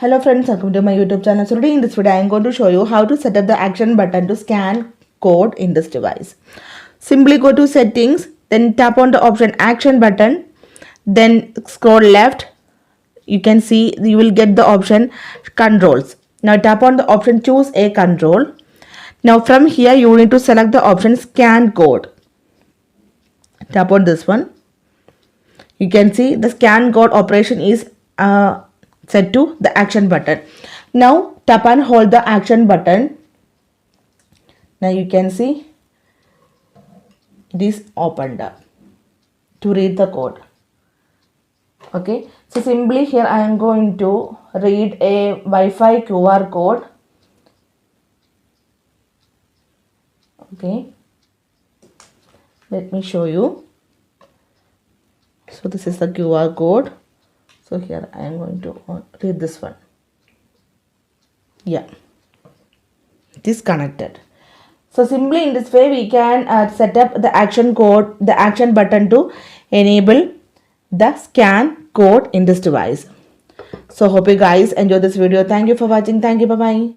Hello friends, welcome to my YouTube channel. So today in this video I am going to show you how to set up the action button to scan code in this device. Simply go to settings, then tap on the option action button, then scroll left. You can see you will get the option controls. Now tap on the option choose a control. Now from here you need to select the option scan code. Tap on this one. You can see the scan code operation is set to the action button. Now tap and hold the action button. Now you can see it is opened up to read the code. Okay, so simply here I am going to read a Wi-Fi QR code. Okay, let me show you. So this is the QR code. So here I am going to read this one. Yeah, it is connected. So simply in this way we can set up the action code, the action button to enable the scan code in this device. So hope you guys enjoy this video. Thank you for watching. Thank you. Bye bye.